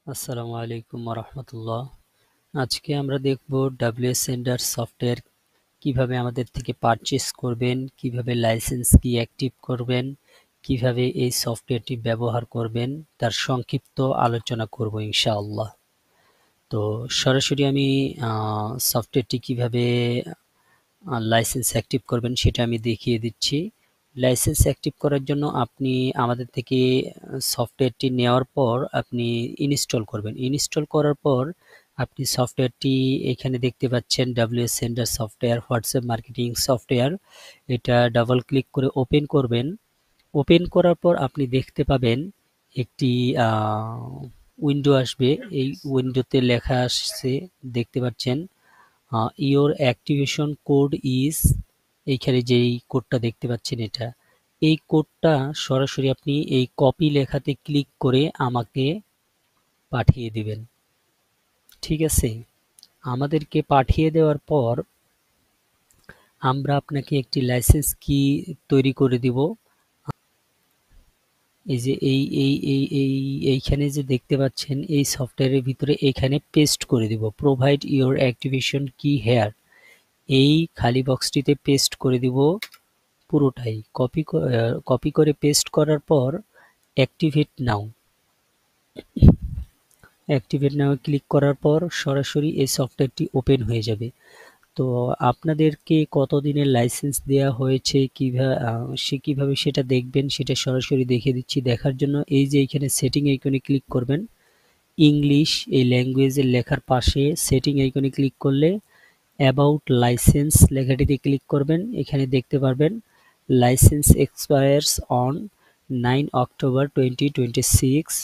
আসসালামু আলাইকুম রহমতুল্লাহ। আজকে আমরা দেখব ডাব্লিউএস সেন্ডার সফটওয়্যার কিভাবে আমাদের থেকে পারচেস করবেন, কিভাবে লাইসেন্স কি অ্যাক্টিভ করবেন, কিভাবে এই সফটওয়্যারটি ব্যবহার করবেন তার সংক্ষিপ্ত আলোচনা করব ইনশাআল্লাহ। তো সরাসরি আমি সফটওয়্যারটি কিভাবে লাইসেন্স অ্যাক্টিভ করবেন সেটা আমি দেখিয়ে দিচ্ছি। লাইসেন্স অ্যাক্টিভ করার জন্য আপনি আমাদের থেকে সফটওয়্যারটি নেওয়ার পর আপনি ইনস্টল করবেন। ইনস্টল করার পর আপনি সফটওয়্যারটি এখানে দেখতে পাচ্ছেন WS sender software WhatsApp marketing software. এটা ডাবল ক্লিক করে ওপেন করবেন। ওপেন করার পর আপনি দেখতে পাবেন একটি উইন্ডো আসবে। এই উইন্ডোতে লেখা আসছে, দেখতে পাচ্ছেন ইওর অ্যাক্টিভেশন কোড ইজ, এইখানে যেই কোডটা দেখতে পাচ্ছেন এটা, এই কোডটা সরাসরি আপনি এই কপি লেখাতে ক্লিক করে আমাকে পাঠিয়ে দিবেন। ঠিক আছে, আমাদেরকে পাঠিয়ে দেওয়ার পর আমরা আপনাকে একটি লাইসেন্স কি তৈরি করে দিব। এই যে এইখানে যে দেখতে পাচ্ছেন এই সফটওয়্যারের ভিতরে এখানে পেস্ট করে দিব, প্রোভাইড ইওর অ্যাক্টিভেশন কি হেয়ার, এই খালি বক্সটিতে পেস্ট করে দিব পুরোটাই। কপি করে পেস্ট করার পর অ্যাক্টিভেট নাও ক্লিক করার পর সরাসরি এই সফটওয়্যারটি ওপেন হয়ে যাবে। তো আপনাদেরকে কতদিনের লাইসেন্স দেওয়া হয়েছে, কিভাবে সেটা দেখবেন সেটা সরাসরি দেখিয়ে দিচ্ছি। দেখার জন্য এই যে এখানে সেটিং আইকনে ক্লিক করবেন, ইংলিশ এই ল্যাঙ্গুয়েজের লেখার পাশে সেটিং আইকনে ক্লিক করলে অ্যাবাউট লাইসেন্স লেখাটিতে ক্লিক করবেন। এখানে দেখতে পারবেন licence expires on 9 October 2026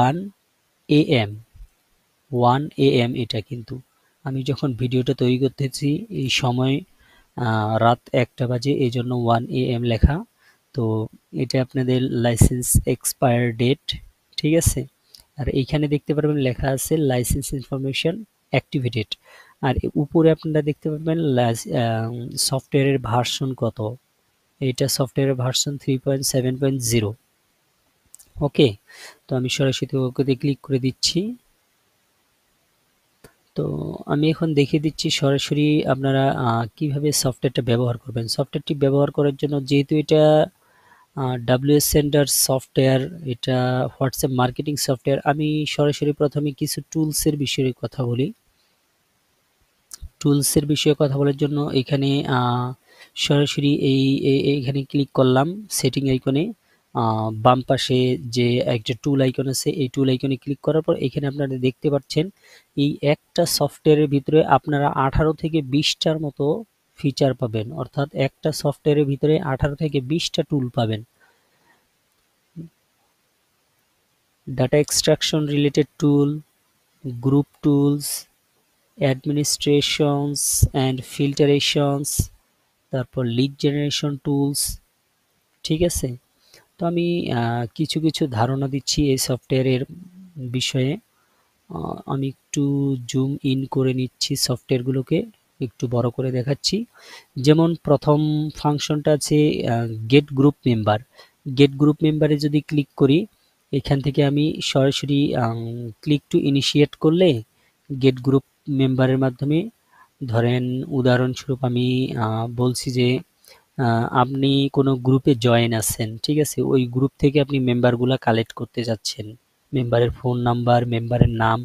1 AM 1 AM। এটা কিন্তু আমি যখন ভিডিওটা তৈরি করতেছি এই সময় রাত 1টা বাজে, এই জন্য 1 AM লেখা। তো এটা আপনাদের লাইসেন্স এক্সপায়ার ডেট, ঠিক আছে। আর এইখানে দেখতে পারবেন লেখা আছে লাইসেন্স ইনফরমেশন অ্যাক্টিভেটেড। আর উপরে আপনারা দেখতে পাবেন সফটওয়্যারের ভার্সন কত। এইটা সফটওয়্যারের ভার্সন 3.7.0। ওকে, তো আমি সরাসরি ওকে ক্লিক করে দিচ্ছি। তো আমি এখন দেখিয়ে দিচ্ছি সরাসরি আপনারা কিভাবে সফটওয়্যারটা ব্যবহার করবেন। সফটওয়্যারটি ব্যবহার করার জন্য যেহেতু এটা ডাব্লিউএস সেন্ডার সফটওয়্যার, এটা হোয়াটসঅ্যাপ মার্কেটিং সফটওয়্যার, আমি সরাসরি প্রথমে কিছু টুলসের বিষয়ে কথা বলি। টুলসের বিষয়ে কথা বলার জন্য এখানে সরাসরি এইখানে ক্লিক করলাম সেটিং আইকনে। বাম পাশে যে একটা টুল আইকন আছে এই টুল আইকনে ক্লিক করার পর এখানে আপনারা দেখতে পাচ্ছেন এই একটা সফটওয়্যারের ভিতরে আপনারা 18 থেকে 20টার মতো ফিচার পাবেন, অর্থাৎ একটা সফটওয়্যারের ভিতরে 18 থেকে 20টা টুল পাবেন। Data extraction related tool, group tools, administrations and filterations, তারপর লিড জেনারেশন টুলস। ঠিক আছে, তো আমি কিছু কিছু ধারণা দিচ্ছি এই সফটওয়্যারের বিষয়ে। আমি একটু জুম ইন করে নিচ্ছি, সফটওয়্যারগুলোকে একটু বড় করে দেখাচ্ছি। যেমন প্রথম ফাংশনটা আছে get group member. Get group মেম্বারে যদি ক্লিক করি, এখান থেকে আমি সরাসরি ক্লিক টু ইনিশিয়েট করলে গেট গ্রুপ মেম্বারের মাধ্যমে, ধরেন উদাহরণস্বরূপ আমি বলছি যে আপনি কোনো গ্রুপে জয়েন আছেন, ঠিক আছে, ওই গ্রুপ থেকে আপনি মেম্বারগুলো কালেক্ট করতে যাচ্ছেন, মেম্বারের ফোন নাম্বার, মেম্বারের নাম,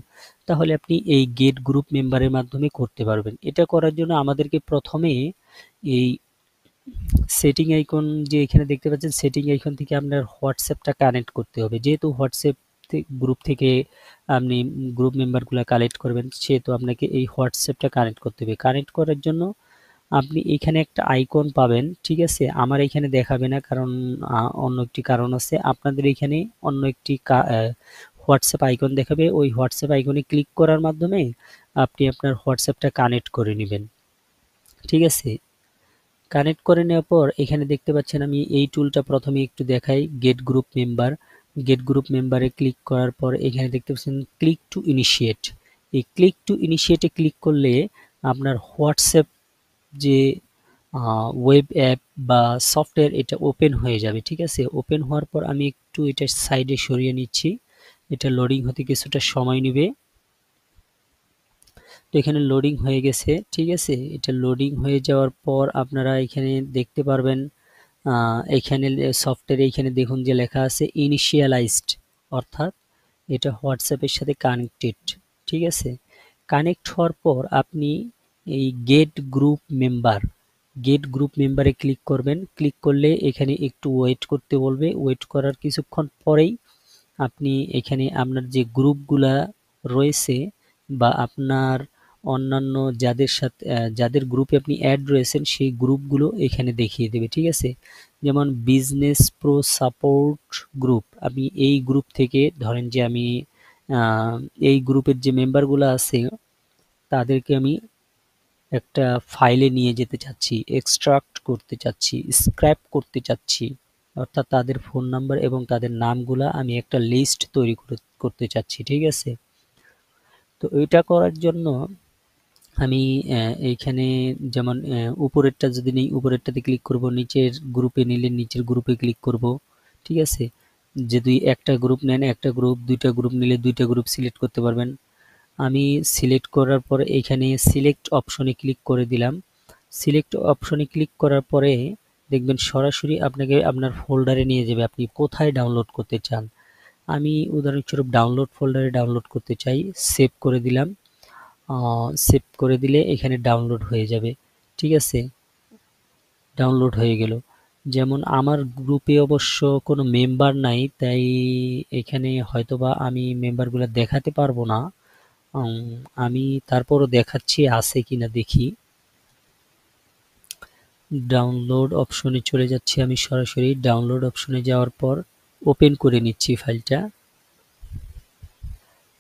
তাহলে আপনি এই গেট গ্রুপ মেম্বারের মাধ্যমে করতে পারবেন। এটা করার জন্য আমাদেরকে প্রথমে এই সেটিং আইকন যে এখানে দেখতে পাচ্ছেন, সেটিং আইকন থেকে আপনার হোয়াটসঅ্যাপটা কানেক্ট করতে হবে। যেহেতু হোয়াটসঅ্যাপ গ্রুপ থেকে আপনি গ্রুপ মেম্বারগুলো কালেক্ট করবেন, সেহেতু আপনাকে এই হোয়াটসঅ্যাপটা কানেক্ট করতে হবে। কানেক্ট করার জন্য আপনি এখানে একটা আইকন পাবেন, ঠিক আছে। আমার এখানে দেখাবে না, কারণ অন্য একটি কারণ আছে। আপনাদের এখানে অন্য একটি হোয়াটসঅ্যাপ আইকন দেখাবে। ওই হোয়াটসঅ্যাপ আইকনে ক্লিক করার মাধ্যমে আপনি আপনার হোয়াটসঅ্যাপটা কানেক্ট করে নেবেন, ঠিক আছে। কানেক্ট করে নেওয়ার পর এখানে দেখতে পাচ্ছেন আমি এই টুলটা প্রথমে একটু দেখাই, get group member. Get group মেম্বারে ক্লিক করার পর এখানে দেখতে পাচ্ছেন ক্লিক টু ইনিশিয়েট। এই ক্লিক টু ইনিশিয়েটে ক্লিক করলে আপনার হোয়াটসঅ্যাপ যে ওয়েব অ্যাপ বা সফটওয়্যার এটা ওপেন হয়ে যাবে, ঠিক আছে। ওপেন হওয়ার পর আমি একটু এটা সাইডে সরিয়ে নিচ্ছি, এটা লোডিং হতে কিছুটা সময় নেবে। তো এখানে লোডিং হয়ে গেছে, ঠিক আছে। এটা লোডিং হয়ে যাওয়ার পর আপনারা এখানে দেখতে পারবেন, এখানে সফটওয়্যারে এখানে দেখুন যে লেখা আছে ইনিশিয়ালাইজড, অর্থাৎ এটা হোয়াটসঅ্যাপের সাথে কানেক্টেড, ঠিক আছে। কানেক্ট হওয়ার পর আপনি এই গেট গ্রুপ মেম্বারে ক্লিক করবেন। ক্লিক করলে এখানে একটু ওয়েট করতে বলবে। ওয়েট করার কিছুক্ষণ পরেই আপনি এখানে আপনার যে গ্রুপগুলা রয়েছে বা আপনার অন্যান্য যাদের সাথে যাদের গ্রুপে আপনি অ্যাড রয়েছেন সেই গ্রুপগুলো এখানে দেখিয়ে দেবে, ঠিক আছে। যেমন বিজনেস প্রো সাপোর্ট গ্রুপ, আমি এই গ্রুপ থেকে ধরেন যে আমি এই গ্রুপের যে মেম্বারগুলো আছে তাদেরকে আমি একটা ফাইলে নিয়ে যেতে চাচ্ছি, এক্সট্রাক্ট করতে চাচ্ছি, স্ক্র্যাপ করতে চাচ্ছি, অর্থাৎ তাদের ফোন নাম্বার এবং তাদের নামগুলা আমি একটা লিস্ট তৈরি করতে চাচ্ছি, ঠিক আছে। তো এটা করার জন্য আমি এইখানে যেমন উপরেরটা যদি নেই উপরেরটাতে ক্লিক করব, নিচের গ্রুপে নিলে নিচের গ্রুপে ক্লিক করব, ঠিক আছে। যদি একটা গ্রুপ নেন একটা গ্রুপ, দুইটা গ্রুপ নিলে দুইটা গ্রুপ সিলেক্ট করতে পারবেন। আমি সিলেক্ট করার পর এখানে সিলেক্ট অপশনে ক্লিক করে দিলাম। সিলেক্ট অপশনে ক্লিক করার পরে দেখবেন সরাসরি আপনাকে আপনার ফোল্ডারে নিয়ে যাবে, আপনি কোথায় ডাউনলোড করতে চান। আমি উদাহরণস্বরূপ ডাউনলোড ফোল্ডারে ডাউনলোড করতে চাই, সেভ করে দিলাম। সেভ করে দিলে এখানে ডাউনলোড হয়ে যাবে, ঠিক আছে। ডাউনলোড হয়ে গেল। যেমন আমার গ্রুপে অবশ্য কোনো মেম্বার নাই, তাই এখানে হয়তোবা আমি মেম্বারগুলো দেখাতে পারবো না। আমি তারপরও দেখাচ্ছি আছে কিনা দেখি। ডাউনলোড অপশনে চলে যাচ্ছি, আমি সরাসরি ডাউনলোড অপশনে যাওয়ার পর ওপেন করে নিচ্ছি ফাইলটা।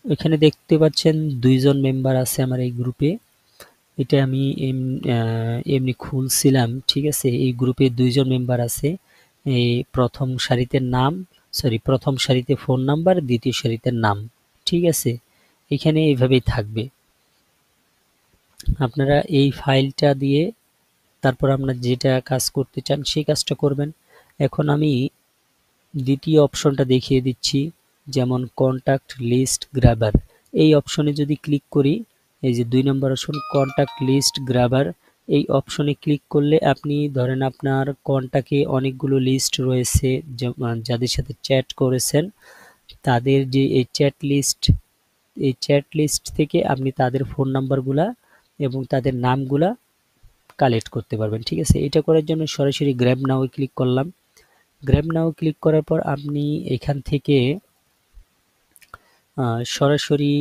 এখানে দেখতে পাচ্ছেন 2 জন মেম্বার আছে আমার এই গ্রুপে। এটা আমি এমনি খুলছিলাম, ঠিক আছে। এই গ্রুপে 2 জন মেম্বার আছে। এই প্রথম সারিতে ফোন নাম্বার, দ্বিতীয় সারিতে নাম, ঠিক আছে। এখানে এইভাবেই থাকবে। আপনারা এই ফাইলটা দিয়ে তারপর আপনারা যেটা কাজ করতে চান সেই কাজটা করবেন। এখন আমি দ্বিতীয় অপশনটা দেখিয়ে দিচ্ছি, যেমন কন্টাক্ট লিস্ট গ্র্যাবার। এই অপশনে যদি ক্লিক করি, এই যে 2 নম্বর অপশন কন্টাক্ট লিস্ট গ্র্যাবার, এই অপশনে ক্লিক করলে আপনি ধরেন আপনার কন্টাক্টে অনেকগুলো লিস্ট রয়েছে যাদের সাথে চ্যাট করেছেন, তাদের যে এই চ্যাট লিস্ট থেকে আপনি তাদের ফোন নাম্বারগুলা এবং তাদের নামগুলা কালেক্ট করতে পারবেন, ঠিক আছে। এটা করার জন্য সরাসরি গ্র্যাব নাও ক্লিক করলাম। গ্র্যাব নাও ক্লিক করার পর আপনি এখান থেকে সরাসরি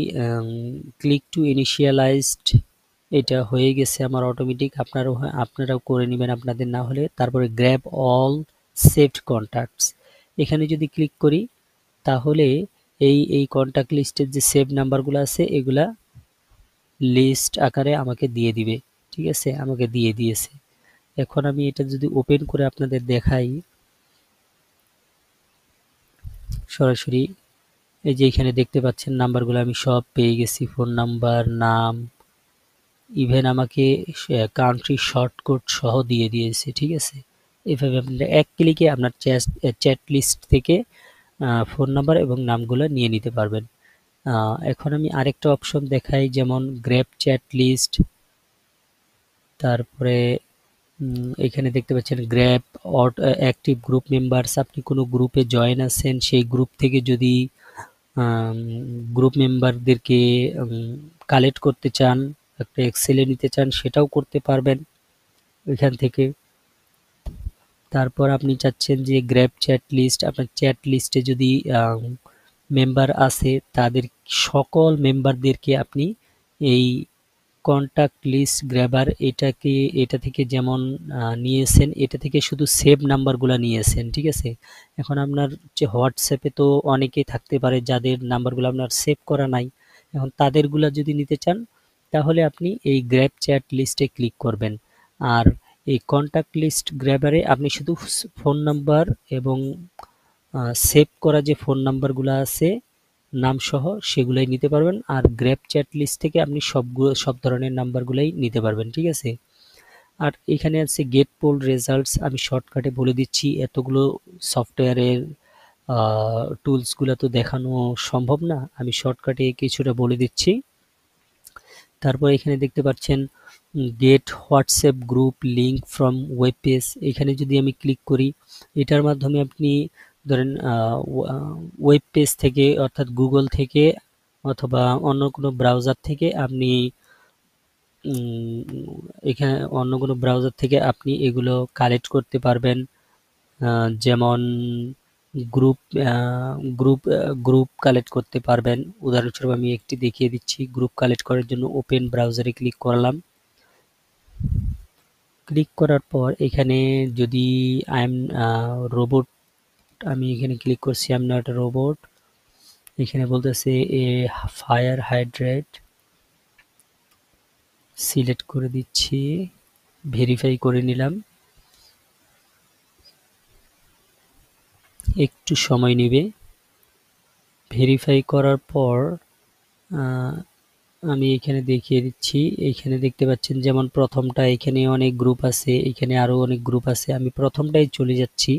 ক্লিক টু ইনিশিয়ালাইজড, এটা হয়ে গেছে আমার অটোমেটিক। আপনারাও করে নেবেন আপনাদের না হলে। তারপরে গ্র্যাব অল সেভড কন্ট্যাক্টস, এখানে যদি ক্লিক করি তাহলে এই কন্ট্যাক্ট লিস্টের যে সেভ নাম্বারগুলো আছে এগুলা লিস্ট আকারে আমাকে দিয়ে দিবে, ঠিক আছে। আমাকে দিয়ে দিয়েছে। এখন আমি এটা যদি ওপেন করে আপনাদের দেখাই, সরাসরি এই যে এখানে দেখতে পাচ্ছেন নাম্বারগুলো আমি সব পেয়ে গেছি, ফোন নাম্বার, নাম, ইভেন আমাকে কান্ট্রি শর্টকট সহ দিয়ে দিয়েছে, ঠিক আছে। এভাবে আপনারা এক ক্লিকে আপনার চ্যাট লিস্ট থেকে ফোন নাম্বার এবং নামগুলো নিয়ে নিতে পারবেন। এখন আমি আরেকটা অপশন দেখাই, যেমন গ্র্যাব চ্যাট লিস্ট। তারপরে এখানে দেখতে পাচ্ছেন গ্র্যাব অ্যাক্টিভ গ্রুপ মেম্বারস। আপনি কোনো গ্রুপে জয়েন আছেন, সেই গ্রুপ থেকে যদি গ্রুপ মেম্বারদেরকে কালেক্ট করতে চান, একটা এক্সেলে নিতে চান, সেটাও করতে পারবেন এখান থেকে। তারপর আপনি চাচ্ছেন যে গ্র্যাব চ্যাট লিস্ট, আপনার চ্যাট লিস্টে যদি মেম্বার আছে তাদের সকল মেম্বারদেরকে আপনি এই কন্টাক্ট লিস্ট গ্র্যাবার এটা থেকে যেমন নিয়েছেন, এটা থেকে শুধু সেভ নাম্বারগুলো নিয়েছেন, ঠিক আছে। এখন আপনার যে হোয়াটসঅ্যাপে তো অনেকেই থাকতে পারে যাদের নাম্বারগুলো আপনার সেভ করা নাই, এখন তাদেরগুলো যদি নিতে চান তাহলে আপনি এই গ্র্যাব চ্যাট লিস্টে ক্লিক করবেন। আর এই কন্টাক্ট লিস্ট গ্র্যাবারে আপনি শুধু ফোন নাম্বার এবং সেভ করা যে ফোন নাম্বারগুলো আছে নাম সহ সেগুলাই নিতে পারবেন। আর গ্র্যাব চ্যাট লিস্ট থেকে আপনি সব ধরনের নাম্বারগুলাই নিতে পারবেন, ঠিক আছে। আর এখানে আছে গেট পোল রেজাল্টস, আমি শর্টকাটে বলে দিচ্ছি। এতগুলো সফটওয়্যারের টুলসগুলো তো দেখানো সম্ভব না, আমি শর্টকাটে কিছুটা বলে দিচ্ছি। তারপর এখানে দেখতে পাচ্ছেন get WhatsApp group link from web page. এখানে যদি আমি ক্লিক করি, এটার মাধ্যমে আপনি ধরেন ওয়েব পেজ থেকে অর্থাৎ গুগল থেকে অথবা অন্য কোনো ব্রাউজার থেকে আপনি এখানে অন্য কোনো ব্রাউজার থেকে আপনি এগুলো কালেক্ট করতে পারবেন। যেমন গ্রুপ গ্রুপ গ্রুপ কালেক্ট করতে পারবেন। উদাহরণস্বরূপ আমি একটি দেখিয়ে দিচ্ছি। গ্রুপ কালেক্ট করার জন্য ওপেন ব্রাউজারে ক্লিক করলাম। ক্লিক করার পর এখানে যদি আই এম রোবট, আমি এখানে ক্লিক করছি I am not a robot. এখানে বলতেছে এ ফায়ার হাইড্রেট, সিলেক্ট করে দিচ্ছি, ভেরিফাই করে নিলাম। একটু সময় নেবে। ভেরিফাই করার পর আমি এখানে দেখিয়ে দিচ্ছি। এখানে দেখতে পাচ্ছেন যেমন প্রথমটা, এখানে অনেক গ্রুপ আছে, এখানে আরো অনেক গ্রুপ আছে। আমি প্রথমটাই চলে যাচ্ছি।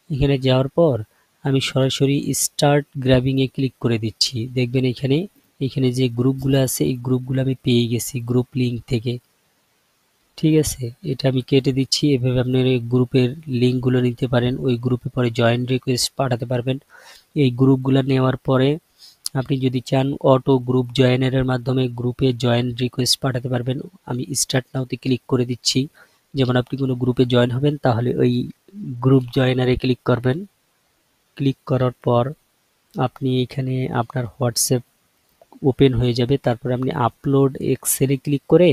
এখানে যাওয়ার পর আমি সরাসরি স্টার্ট গ্র্যাবিং এ ক্লিক করে দিচ্ছি। দেখবেন এখানে যে গ্রুপগুলো আছে এই গ্রুপগুলো আমি পেয়ে গেছি গ্রুপ লিংক থেকে। ঠিক আছে, এটা আমি কেটে দিচ্ছি। এভাবে আপনার এই গ্রুপের লিঙ্কগুলো নিতে পারেন, ওই গ্রুপে পরে জয়েন রিকোয়েস্ট পাঠাতে পারবেন। এই গ্রুপগুলো নেওয়ার পরে আপনি যদি চান অটো গ্রুপ জয়েনারের মাধ্যমে গ্রুপে জয়েন রিকোয়েস্ট পাঠাতে পারবেন। আমি স্টার্ট নাওতে ক্লিক করে দিচ্ছি। যেমন আপনি কোনো গ্রুপে জয়েন হবেন তাহলে ওই গ্রুপ জয়েনারে ক্লিক করবেন। ক্লিক করার পর আপনি এখানে আপনার হোয়াটসঅ্যাপ ওপেন হয়ে যাবে। তারপর আপনি আপলোড এক্সেলে ক্লিক করে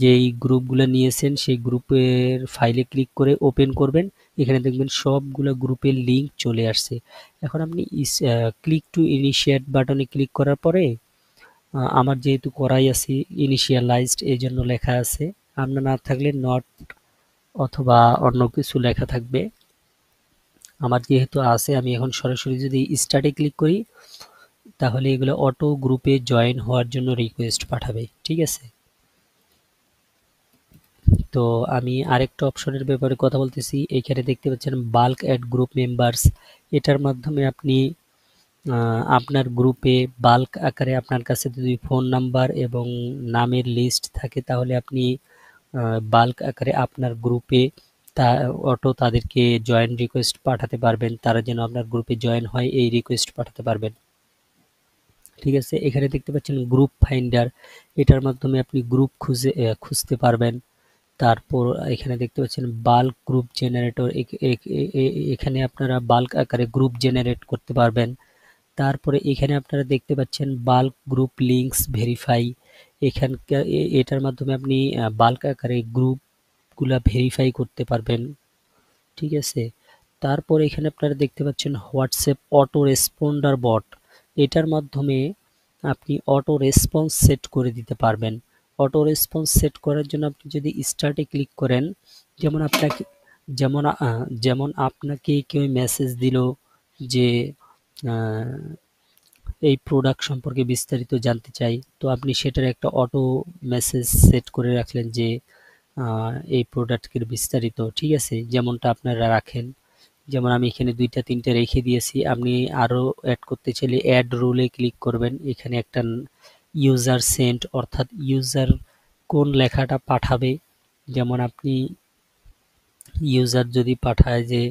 যেই গ্রুপগুলো নিয়েছেন সেই গ্রুপের ফাইলে ক্লিক করে ওপেন করবেন। এখানে দেখবেন সবগুলো গ্রুপের লিঙ্ক চলে আসছে। এখন আপনি ক্লিক টু ইনিশিয়েট বাটনে ক্লিক করার পরে আমার যেহেতু করাই আছে ইনিশিয়ালাইজড এই জন্য লেখা আছে। আপনার না থাকলে নট অথবা অন্য কিছু লেখা থাকবে। আমার যেহেতু আছে আমি এখন সরাসরি যদি স্টার্টে ক্লিক করি তাহলে এগুলো অটো গ্রুপে জয়েন হওয়ার জন্য রিকোয়েস্ট পাঠাবে। ঠিক আছে, তো আমি আরেকটা অপশনের ব্যাপারে কথা বলতেছি। এখানে দেখতে পাচ্ছেন বাল্ক অ্যাড গ্রুপ মেম্বার্স। এটার মাধ্যমে আপনি আপনার গ্রুপে বাল্ক আকারে আপনার কাছে যদি ফোন নাম্বার এবং নামের লিস্ট থাকে তাহলে আপনি বাল্ক আকারে আপনার গ্রুপে অটো তাদেরকে জয়েন রিকোয়েস্ট পাঠাতে পারবেন। তারা যেন আপনার গ্রুপে জয়েন হয় এই রিকোয়েস্ট পাঠাতে পারবেন। ঠিক আছে, এখানে দেখতে পাচ্ছেন গ্রুপ ফাইন্ডার। এটার মাধ্যমে আপনি গ্রুপ খুঁজতে পারবেন। তারপর এখানে দেখতে পাচ্ছেন বাল্ক গ্রুপ জেনারেটর। এখানে আপনারা বাল্ক আকারে গ্রুপ জেনারেট করতে পারবেন। তারপরে এখানে আপনারা দেখতে পাচ্ছেন বাল্ক গ্রুপ লিঙ্কস ভেরিফাই। এখানকার এটার মাধ্যমে আপনি বাল্ক আকারে গ্রুপগুলা ভেরিফাই করতে পারবেন। ঠিক আছে, তারপর এখানে আপনারা দেখতে পাচ্ছেন হোয়াটসঅ্যাপ অটো রেসপন্ডার বট। এটার মাধ্যমে আপনি অটো রেসপন্স সেট করে দিতে পারবেন। অটো রেসপন্স সেট করার জন্য আপনি যদি স্টার্টে ক্লিক করেন, যেমন আপনাকে যেমন আপনাকে কেউ মেসেজ দিল যে এই প্রোডাক্ট সম্পর্কে বিস্তারিত জানতে চাই, তো আপনি সেটার একটা অটো মেসেজ সেট করে রাখলেন যে এই প্রোডাক্টের বিস্তারিত। ঠিক আছে, যেমনটা আপনারা রাখেন। যেমন আমি এখানে 2-3টা রেখে দিয়েছি। আপনি আরও অ্যাড করতে চাইলে অ্যাড রুলে ক্লিক করবেন। এখানে একটা ইউজার সেন্ট অর্থাৎ ইউজার কোন লেখাটা পাঠাবে, যেমন আপনি ইউজার যদি পাঠায় যে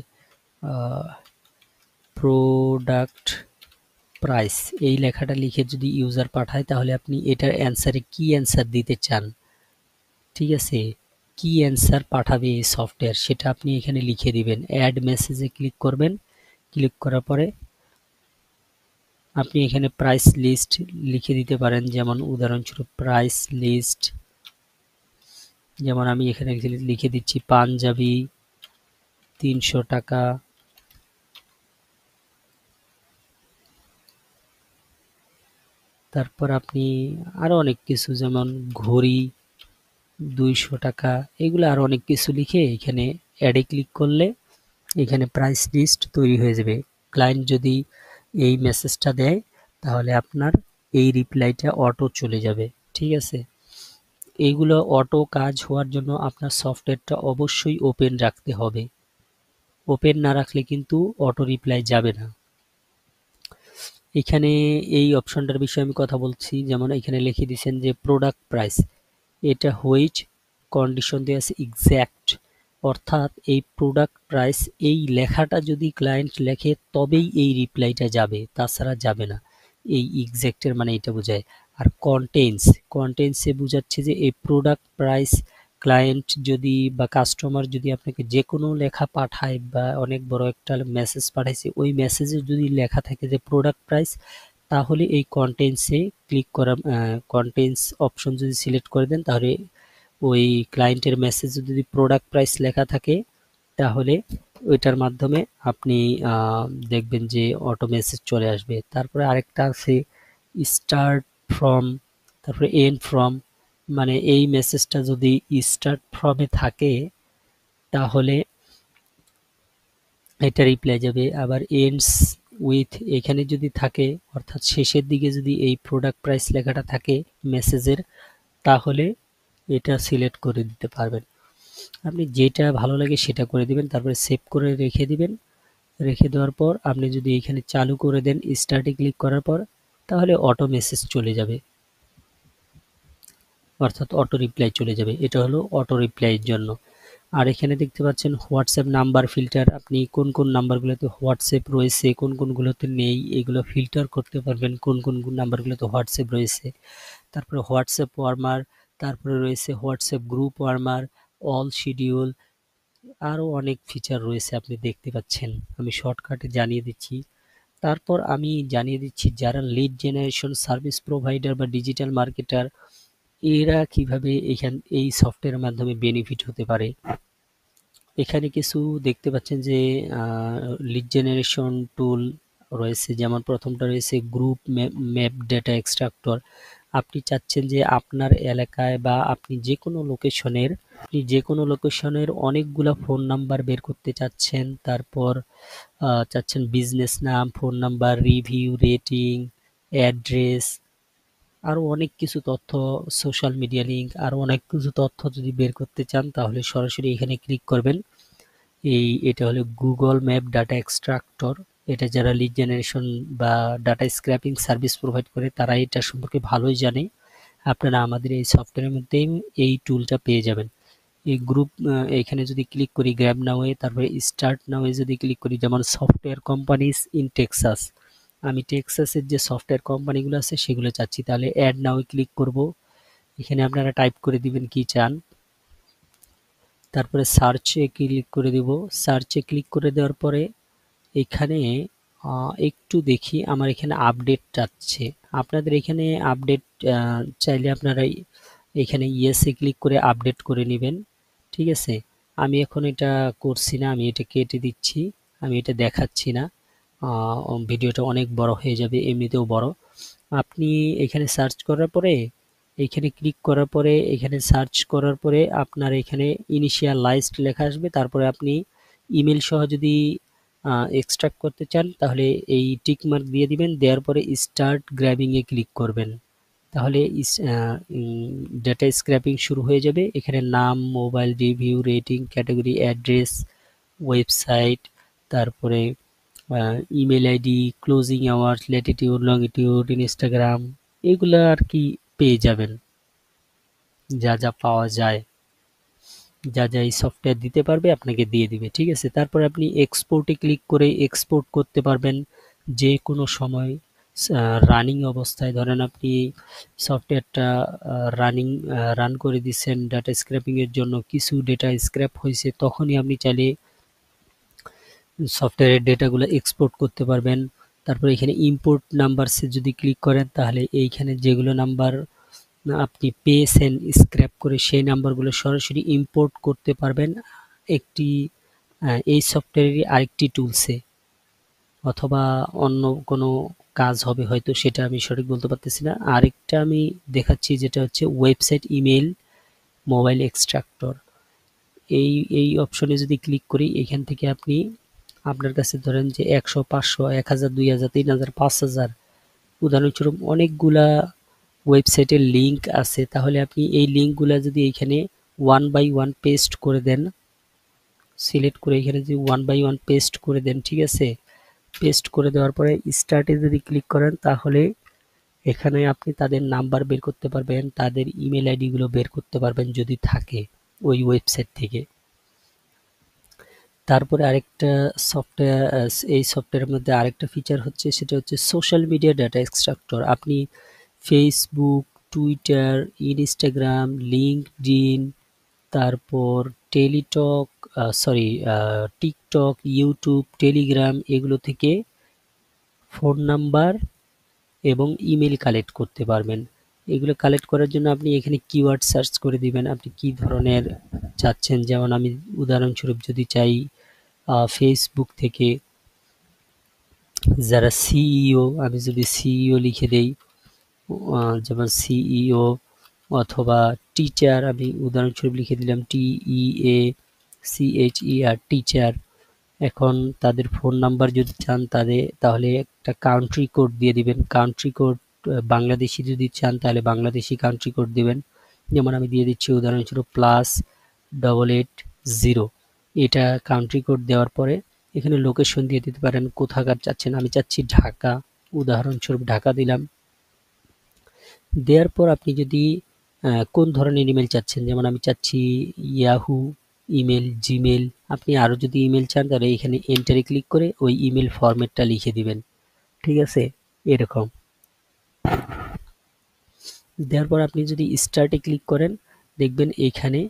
প্রোডাক্ট প্রাইস এই লেখাটা লিখে যদি ইউজার পাঠায় তাহলে আপনি এটার অ্যান্সারে কি অ্যান্সার দিতে চান। ঠিক আছে, কি অ্যান্সার পাঠাবে এই সফটওয়্যার সেটা আপনি এখানে লিখে দিবেন। অ্যাড মেসেজে ক্লিক করবেন। ক্লিক করার পরে আপনি এখানে প্রাইস লিস্ট লিখে দিতে পারেন। যেমন উদাহরণস্বরূপ প্রাইস লিস্ট, যেমন আমি এখানে লিখে দিচ্ছি পাঞ্জাবি 300 টাকা। তারপর আপনি আরো অনেক কিছু যেমন ঘড়ি 200 টাকা, এগুলো আরো অনেক কিছু লিখে এখানে অ্যাডে ক্লিক করলে এখানে প্রাইস লিস্ট তৈরি হয়ে যাবে। ক্লায়েন্ট যদি এই মেসেজটা দেয় তাহলে আপনার এই রিপ্লাইটা অটো চলে যাবে। ঠিক আছে, এইগুলো অটো কাজ হওয়ার জন্য আপনার সফটওয়্যারটা অবশ্যই ওপেন রাখতে হবে। ওপেন না রাখলে কিন্তু অটো রিপ্লাই যাবে না। এখানে এই অপশনটার বিষয়ে আমি কথা বলছি, যেমন এখানে লিখে দিয়েছেন যে প্রোডাক্ট প্রাইস, এটা হুইচ কন্ডিশন দেওয়া আছে এক্স্যাক্ট, অর্থাৎ এই প্রোডাক্ট প্রাইস এই লেখাটা যদি ক্লায়েন্ট লেখে তবেই এই রিপ্লাইটা যাবে, তাছাড়া যাবে না। এই এক্স্যাক্টের মানে এটা বোঝায়। আর কন্টেন্টসে বোঝাচ্ছে যে এই প্রোডাক্ট প্রাইস ক্লায়েন্ট যদি বা কাস্টমার যদি আপনাকে যে কোনো লেখা পাঠায় বা অনেক বড় একটা মেসেজ পাঠাইছে, ওই মেসেজে যদি লেখা থাকে যে প্রোডাক্ট প্রাইস, তাহলে এই কন্টেন্টসে ক্লিক করা, কন্টেন্টস অপশন যদি সিলেক্ট করে দেন, তাহলে ওই ক্লায়েন্টের মেসেজে যদি প্রোডাক্ট প্রাইস লেখা থাকে, তাহলে ওইটার মাধ্যমে আপনি দেখবেন যে অটো মেসেজ চলে আসবে। তারপরে আরেকটা আছে স্টার্ট ফ্রম, তারপরে এন্ড ফ্রম, মানে এই মেসেজটা যদি স্টার্ট ফ্রমে থাকে তাহলে এটা রিপ্লাই যাবে। আবার এন্ডস উইথ এখানে যদি থাকে, অর্থাৎ শেষের দিকে যদি এই প্রোডাক্ট প্রাইস লেখাটা থাকে মেসেজের, তাহলে এটা সিলেক্ট করে দিতে পারবেন। আপনি যেটা ভালো লাগে সেটা করে দিবেন, তারপরে সেভ করে রেখে দিবেন। রেখে দেওয়ার পর আপনি যদি এখানে চালু করে দেন স্টার্টে ক্লিক করার পর, তাহলে অটো মেসেজ চলে যাবে, অর্থাৎ অটো রিপ্লাই চলে যাবে। এটা হলো অটো রিপ্লাইয়ের জন্য। আর এখানে দেখতে পাচ্ছেন হোয়াটসঅ্যাপ নাম্বার ফিল্টার, আপনি কোন কোন নাম্বারগুলোতে হোয়াটসঅ্যাপ রয়েছে, কোন কোনগুলোতে নেই, এগুলো ফিল্টার করতে পারবেন কোন কোন নাম্বারগুলোতে হোয়াটসঅ্যাপ রয়েছে। তারপরে হোয়াটসঅ্যাপ ওয়ার্মার, তারপরে রয়েছে WhatsApp group warmer, all schedule, আরও অনেক ফিচার রয়েছে আপনি দেখতে পাচ্ছেন। আমি শর্টকাটে জানিয়ে দিচ্ছি। তারপর আমি জানিয়ে দিচ্ছি যারা লিড জেনারেশন সার্ভিস প্রোভাইডার বা ডিজিটাল মার্কেটার, এরা কিভাবে এই সফটওয়্যারের মাধ্যমে বেনিফিট হতে পারে। এখানে কিছু দেখতে পাচ্ছেন যে লিড জেনারেশন টুল রয়েছে, যেমন প্রথমটা রয়েছে গ্রুপ ম্যাপ ডেটা এক্সট্রাক্টর। আপনি চাচ্ছেন যে আপনার এলাকায় বা আপনি যে কোনো লোকেশনের অনেকগুলা ফোন নাম্বার বের করতে চাচ্ছেন, তারপর চাচ্ছেন বিজনেস নাম, phone number, review, rating, address, আরও অনেক কিছু তথ্য, সোশ্যাল মিডিয়া লিঙ্ক, আরও অনেক কিছু তথ্য যদি বের করতে চান, তাহলে সরাসরি এখানে ক্লিক করবেন। এটা হলো গুগল ম্যাপ ডাটা এক্সট্রাক্টর। এটা যারা লিড জেনারেশন বা ডাটা স্ক্র্যাপিং সার্ভিস প্রোভাইড করে তারা এটা সম্পর্কে ভালোই জানে। আপনারা আমাদের এই সফটওয়্যারের মধ্যেই এই টুলটা পেয়ে যাবেন। এই গ্রুপ এখানে যদি ক্লিক করি গ্র্যাব নাওয়ে, তারপরে স্টার্ট নাওয়ে যদি ক্লিক করি, যেমন সফটওয়্যার কোম্পানিজ ইন টেক্সাস, আমি টেক্সাসের যে সফটওয়্যার কোম্পানিগুলো আছে সেগুলো চাচ্ছি, তাহলে অ্যাড নাওয়ে ক্লিক করব। এখানে আপনারা টাইপ করে দিবেন কি চান, তারপরে সার্চে ক্লিক করে দিব। সার্চে ক্লিক করে দেওয়ার পরে এখানে একটু দেখি আমার এখানে আপডেট চাচ্ছে। আপনাদের এখানে আপডেট চাইলে আপনারা এখানে ইয়েসে ক্লিক করে আপডেট করে নেবেন, ঠিক আছে। আমি এখন এটা করছি না, আমি এটা কেটে দিচ্ছি, আমি এটা দেখাচ্ছি না, ভিডিওটা অনেক বড় হয়ে যাবে, এমনিতেও বড়। আপনি এখানে সার্চ করার পরে এখানে ক্লিক করার পরে এখানে সার্চ করার পরে আপনার এখানে ইনিশিয়ালাইজড লেখা আসবে, তারপরে আপনি ইমেল সহ যদি এক্সট্রাক্ট করতে চান তাহলে এই টিক মার্ক দিয়ে দিবেন, দেওয়ার পরে স্টার্ট গ্র্যাবিং এ ক্লিক করবেন, তাহলে ডেটা স্ক্র্যাপিং শুরু হয়ে যাবে। এখানে নাম, mobile, review, rating, category, address, website, তারপরে email ID, closing hours, latitude, longitude, Instagram, এগুলো আর কি পেয়ে যাবেন, যা যা পাওয়া যায়, যা যা এই সফটওয়্যার দিতে পারবে আপনাকে দিয়ে দিবে, ঠিক আছে। তারপর আপনি এক্সপোর্টে ক্লিক করে এক্সপোর্ট করতে পারবেন যে কোনো সময় রানিং অবস্থায়। ধরেন আপনি সফটওয়্যারটা রান করে দিচ্ছেন ডাটা স্ক্র্যাপিং এর জন্য, কিছু ডেটা স্ক্র্যাপ হয়েছে, তখনই আপনি চাইলে সফটওয়্যারের ডেটাগুলো এক্সপোর্ট করতে পারবেন। তারপর এখানে ইম্পোর্ট নাম্বারসে যদি ক্লিক করেন, তাহলে এইখানে যেগুলো নাম্বার আপনি পেয়েছেন স্ক্র্যাপ করে, সেই নাম্বারগুলো সরাসরি ইম্পোর্ট করতে পারবেন একটি এই সফটওয়্যারেরই আরেকটি টুলসে, অথবা অন্য কোনো কাজ হবে হয়তো, সেটা আমি সঠিক বলতে পারতেছি না। আরেকটা আমি দেখাচ্ছি যেটা হচ্ছে ওয়েবসাইট ইমেল মোবাইল এক্সট্রাক্টর। এই অপশনে যদি ক্লিক করি, এখান থেকে আপনি আপনার কাছে ধরেন যে 100, 500, 1000, 2000, 3000, 5000 উদাহরণস্বরূপ অনেকগুলা ওয়েবসাইটের লিঙ্ক আছে, তাহলে আপনি এই লিঙ্কগুলা যদি এইখানে 1 by 1 পেস্ট করে দেন, সিলেক্ট করে এখানে যদি 1 বাই 1 পেস্ট করে দেন, ঠিক আছে, পেস্ট করে দেওয়ার পরে স্টার্টে যদি ক্লিক করেন তাহলে এখানে আপনি তাদের নাম্বার বের করতে পারবেন, তাদের ইমেল আইডি গুলো বের করতে পারবেন যদি থাকে ওই ওয়েবসাইট থেকে। তারপরে আরেকটা সফটওয়্যার, এই সফটওয়্যারের মধ্যে আরেকটা ফিচার হচ্ছে, সেটা হচ্ছে সোশ্যাল মিডিয়া ডাটা এক্সট্রাক্টর। আপনি ফেসবুক, টুইটার, ইনস্টাগ্রাম, লিঙ্কডইন, তারপর টেলিটক, টিকটক, ইউটিউব, টেলিগ্রাম এগুলো থেকে ফোন নাম্বার এবং ইমেল কালেক্ট করতে পারবেন। এগুলো কালেক্ট করার জন্য আপনি এখানে কিওয়ার্ড সার্চ করে দিবেন আপনি কি ধরনের চাচ্ছেন। যেমন আমি উদাহরণস্বরূপ যদি চাই ফেসবুক থেকে যারা সিইও, আমি যদি সিইও লিখে দেই, যেমন সিইও, অথবা টিচার, আমি উদাহরণস্বরূপ লিখে দিলাম TEACHER টিচার। এখন তাদের ফোন নাম্বার যদি চান তাহলে একটা কান্ট্রি কোড দিয়ে দিবেন। কান্ট্রি কোড বাংলাদেশি যদি চান তাহলে বাংলাদেশি কান্ট্রি কোড দিবেন। যেমন আমি দিয়ে দিচ্ছি উদাহরণস্বরূপ +8880। এটা কান্ট্রি কোড দেওয়ার পরে এখানে লোকেশন দিয়ে দিতে পারেন কোথাকার চাচ্ছেন। আমি চাচ্ছি ঢাকা, উদাহরণস্বরূপ ঢাকা দিলাম। দেওয়ার পর আপনি যদি কোন ধরনের ইমেল চাচ্ছেন, যেমন আমি চাচ্ছি ইয়াহু ইমেল, জিমেল, আপনি আরো যদি ইমেল চান তাহলে এখানে এন্টারে ক্লিক করে ওই ইমেল ফরম্যাটটা লিখে দিবেন, ঠিক আছে, এরকম। দেওয়ার পর আপনি যদি স্টার্টে ক্লিক করেন দেখবেন এখানে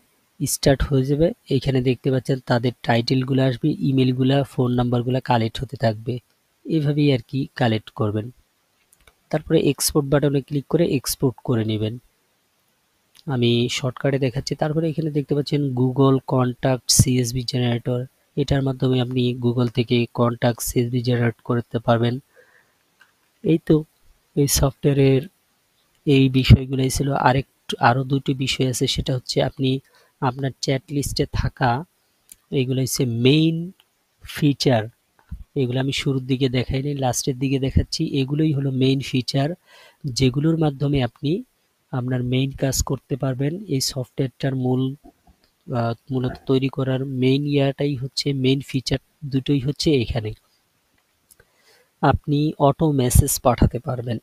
স্টার্ট হয়ে যাবে। এখানে দেখতে পাচ্ছেন তাদের টাইটেলগুলো আসবে, ইমেলগুলা, ফোন নাম্বারগুলো কালেক্ট হতে থাকবে। এভাবেই আর কি কালেক্ট করবেন। তারপরে এক্সপোর্ট বাটনে ক্লিক করে এক্সপোর্ট করে নেবেন। আমি শর্টকাটে দেখাচ্ছি। তারপরে এখানে দেখতে পাচ্ছেন গুগল কন্টাক্ট সিএসভি জেনারেটর। এটার মাধ্যমে আপনি গুগল থেকে কন্টাক্ট সিএসভি জেনারেট করতে পারবেন। এই তো এই সফটওয়্যারের এই বিষয়গুলোই ছিল। আরো দুটি বিষয় আছে, সেটা হচ্ছে আপনি আপনার চ্যাট লিস্টে থাকা, এগুলো হচ্ছে মেইন ফিচার। এগুলো আমি শুরুর দিকে দেখাইনি, লাস্টের দিকে দেখাচ্ছি। এগুলোই হলো মেইন ফিচার, যেগুলোর মাধ্যমে আপনি আপনার মেইন কাজ করতে পারবেন। এই সফটওয়্যারটার মূলত তৈরি করার মেইন ইয়াটাই হচ্ছে, মেইন ফিচার দুটোই হচ্ছে এখানে। আপনি অটো মেসেজ পাঠাতে পারবেন।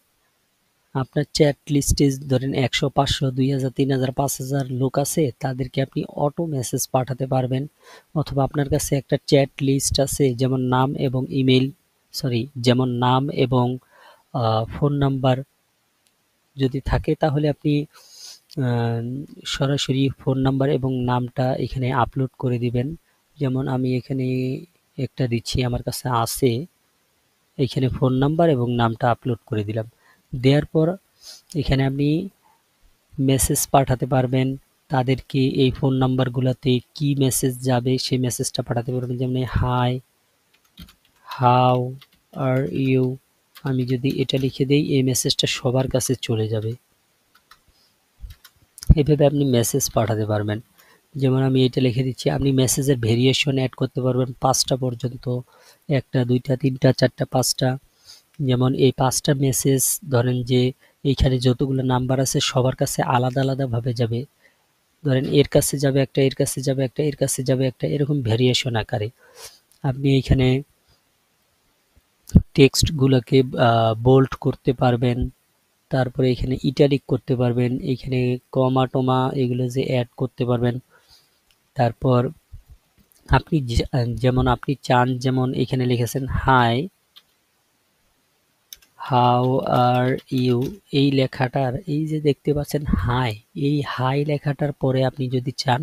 আপনার চ্যাট লিস্টে ধরেন 100, 500, 2000, 3000, 5000 লোক আছে, তাদেরকে আপনি অটো মেসেজ পাঠাতে পারবেন। অথবা আপনার কাছে একটা চ্যাট লিস্ট আছে, যেমন নাম এবং যেমন নাম এবং ফোন নাম্বার যদি থাকে, তাহলে আপনি সরাসরি ফোন নাম্বার এবং নামটা এখানে আপলোড করে দিবেন। যেমন আমি এখানে একটা দিচ্ছি, আমার কাছে আছে, এখানে ফোন নাম্বার এবং নামটা আপলোড করে দিলাম। দেওয়ার পর এখানে আপনি মেসেজ পাঠাতে পারবেন তাদেরকে। এই ফোন নাম্বারগুলোতে কি মেসেজ যাবে সেই মেসেজটা পাঠাতে পারবেন। যেমন হাই, হাউ আর ইউ, আমি যদি এটা লিখে দেই এই মেসেজটা সবার কাছে চলে যাবে। এভাবে আপনি মেসেজ পাঠাতে পারবেন। যেমন আমি এটা লিখে দিচ্ছি, আপনি মেসেজের ভেরিয়েশন অ্যাড করতে পারবেন 5টা পর্যন্ত, 1টা, 2টা, 3টা, 4টা, 5টা। যেমন এই 5টা মেসেজ ধরেন যে এইখানে যতগুলো নাম্বার আছে সবার কাছে আলাদা আলাদা ভাবে যাবে। ধরেন এর কাছে যাবে একটা, এর কাছে যাবে একটা, এর কাছে যাবে একটা, এরকম ভেরিয়েশন আকারে। আপনি এইখানে টেক্সট গুলোকে বোল্ড করতে পারবেন। তারপরে এখানে ইটালিক করতে পারবেন, এখানে কমা টমা এগুলো যে অ্যাড করতে পারবেন। তারপর আপনি যেমন আপনি চান, যেমন এখানে লিখেছেন হাই, হাউ আর ইউ, এই লেখাটার, এই যে দেখতে পাচ্ছেন হাই, এই হাই লেখাটার পরে আপনি যদি চান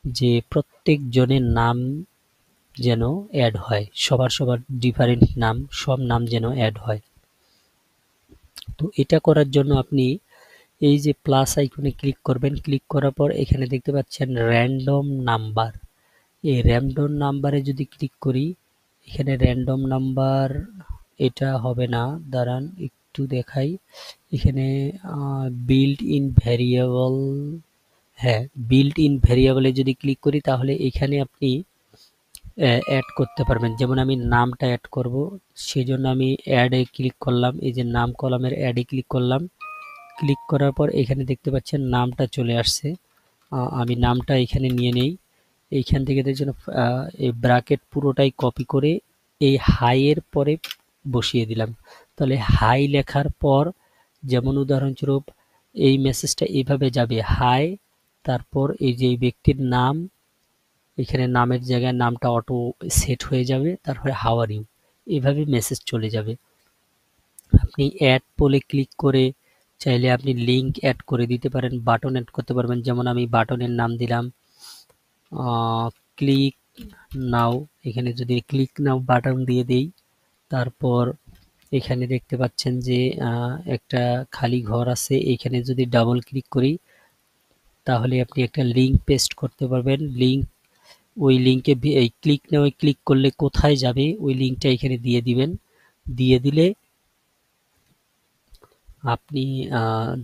যে প্রত্যেক জনের নাম যেন অ্যাড হয়, সবার ডিফারেন্ট নাম, সব নাম যেন অ্যাড হয়, তো এটা করার জন্য আপনি এই যে প্লাস আইকনে ক্লিক করবেন। ক্লিক করার পর এখানে দেখতে পাচ্ছেন র্যান্ডম নাম্বার। এই র্যান্ডম নাম্বারে যদি ক্লিক করি, এখানে র্যান্ডম নাম্বার এটা হবে না, দাঁড়ান একটু দেখাই। এখানে বিল্ট ইন ভ্যারিয়েবল, হ্যাঁ, বিল্ট ইন ভ্যারিয়েবলে যদি ক্লিক করি তাহলে এখানে আপনি অ্যাড করতে পারবেন। যেমন আমি নামটা অ্যাড করব, সেই জন্য আমি অ্যাডে ক্লিক করলাম। এই যে নাম কলামের অ্যাডে ক্লিক করলাম। ক্লিক করার পর এখানে দেখতে পাচ্ছেন নামটা চলে আসছে। আমি নামটা এখানে নিয়ে নেই, এইখান থেকে দেখছেন এই ব্র্যাকেট পুরোটাই কপি করে এই হাই এর পরে বসিয়ে দিলাম। তাহলে হাই লেখার পর যেমন উদাহরণস্বরূপ এই মেসেজটা এইভাবে যাবে, হাই, তারপর এই যে ব্যক্তির নাম, এখানে নামের জায়গায় নামটা অটো সেট হয়ে যাবে, তারপরে হাউ আর ইউ, এইভাবে মেসেজ চলে যাবে। আপনি অ্যাড পোলে ক্লিক করে চাইলে আপনি লিংক অ্যাড করে দিতে পারেন, বাটন অ্যাড করতে পারবেন। যেমন আমি বাটনের নাম দিলাম ক্লিক নাও। এখানে যদি ক্লিক নাও বাটন দিয়ে দেই, তারপর এখানে দেখতে পাচ্ছেন যে একটা খালি ঘর আছে, এখানে যদি ডাবল ক্লিক করি তাহলে আপনি একটা লিংক পেস্ট করতে পারবেন। লিংক, ওই লিংকে এই ক্লিক নাও ক্লিক করলে কোথায় যাবে ওই লিংকটা এখানে দিয়ে দিবেন। দিয়ে দিলে আপনি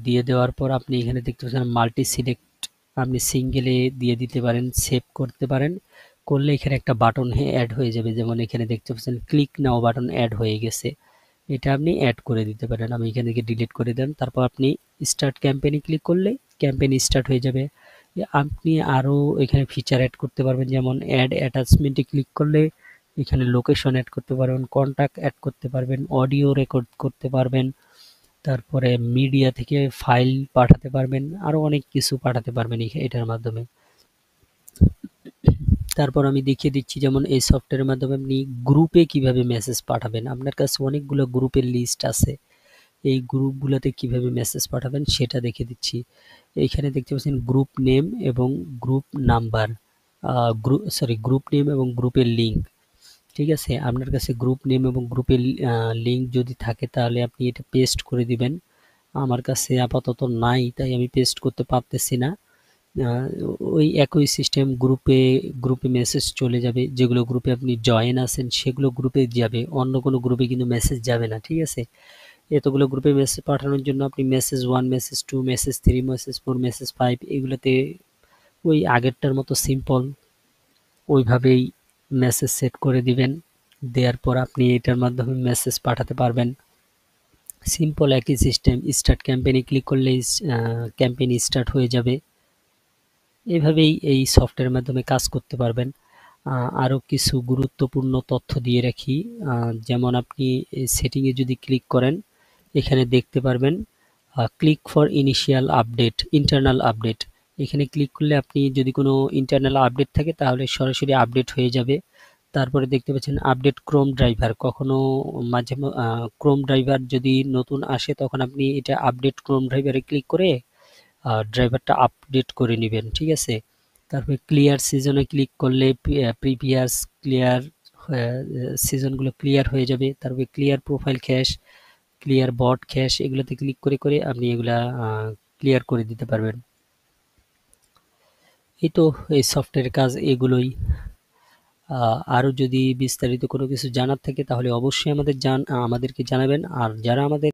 দিয়ে দেওয়ার পর আপনি এখানে দেখতে পাচ্ছেন মাল্টি সিলেক্ট, আপনি সিঙ্গেলে দিয়ে দিতে পারেন, সেভ করতে পারেন। করলে এখানে একটা বাটন অ্যাড হয়ে যাবে, যেমন এখানে দেখতে পাচ্ছেন ক্লিক নাও বাটন অ্যাড হয়ে গেছে। এটা আপনি অ্যাড করে দিতে পারেন। আমি এখান থেকে ডিলিট করে দেন, তারপর আপনি স্টার্ট ক্যাম্পেইনে ক্লিক করলে ক্যাম্পেইন স্টার্ট হয়ে যাবে। আপনি আরও এখানে ফিচার অ্যাড করতে পারবেন, যেমন অ্যাড অ্যাটাচমেন্টে ক্লিক করলে এখানে লোকেশন অ্যাড করতে পারবেন, কন্ট্যাক্ট অ্যাড করতে পারবেন, অডিও রেকর্ড করতে পারবেন, তারপরে মিডিয়া থেকে ফাইল পাঠাতে পারবেন, আরও অনেক কিছু পাঠাতে পারবেন এটার মাধ্যমে। তারপর আমি দেখিয়ে দিচ্ছি যেমন এই সফটওয়্যারের মাধ্যমে আপনি গ্রুপে কিভাবে মেসেজ পাঠাবেন। আপনার কাছে অনেকগুলো গ্রুপের লিস্ট আছে, এই গ্রুপগুলোতে কিভাবে মেসেজ পাঠাবেন সেটা দেখিয়ে দিচ্ছি। এইখানে দেখতে পাচ্ছেন গ্রুপ নেম এবং গ্রুপ নাম্বার, গ্রুপ নেম এবং গ্রুপের লিঙ্ক। ঠিক আছে, আপনার কাছে গ্রুপ নেম এবং গ্রুপের লিঙ্ক যদি থাকে তাহলে আপনি এটা পেস্ট করে দিবেন। আমার কাছে আপাতত নাই, তাই আমি পেস্ট করতে পারতেছি না। ওই একই সিস্টেম গ্রুপে মেসেজ চলে যাবে, যেগুলো গ্রুপে আপনি জয়েন আছেন সেগুলো গ্রুপে যাবে, অন্য কোনো গ্রুপে কিন্তু মেসেজ যাবে না। ঠিক আছে, এতগুলো গ্রুপে মেসেজ পাঠানোর জন্য আপনি message 1, message 2, message 3, message 4, message 5 এগুলোতে ওই আগেরটার মতো সিম্পল ওইভাবেই মেসেজ সেট করে দিবেন। দেওয়ার পর আপনি এটার মাধ্যমে মেসেজ পাঠাতে পারবেন। সিম্পল একই সিস্টেম। স্টার্ট ক্যাম্পেইনে ক্লিক করলে ক্যাম্পেইন স্টার্ট হয়ে যাবে। এভাবেই এই সফটওয়্যারের মাধ্যমে কাজ করতে পারবেন। আরও কিছু গুরুত্বপূর্ণ তথ্য দিয়ে রাখি, যেমন আপনি সেটিংয়ে যদি ক্লিক করেন এখানে দেখতে পারবেন click for initial update, internal update. এখানে ক্লিক করলে আপনি যদি কোনো ইন্টারনাল আপডেট থাকে তাহলে সরাসরি আপডেট হয়ে যাবে। তারপরে দেখতে পাচ্ছেন আপডেট ক্রোম ড্রাইভার, কখনো মাঝে ক্রোম ড্রাইভার যদি নতুন আসে তখন আপনি এটা আপডেট ক্রোম ড্রাইভারে ক্লিক করে ড্রাইভারটা আপডেট করে নেবেন। ঠিক আছে, তারপরে ক্লিয়ার সিজনে ক্লিক করলে প্রিভিয়াস ক্লিয়ার সিজনগুলো ক্লিয়ার হয়ে যাবে। তারপরে ক্লিয়ার প্রোফাইল ক্যাশ, ক্লিয়ার বট ক্যাশ, এগুলোতে ক্লিক করে করে আপনি এগুলা ক্লিয়ার করে দিতে পারবেন। এই তো এই সফটওয়্যারের কাজ এগুলোই। আরও যদি বিস্তারিত কোনো কিছু জানার থাকে তাহলে অবশ্যই আমাদেরকে জানাবেন। আর যারা আমাদের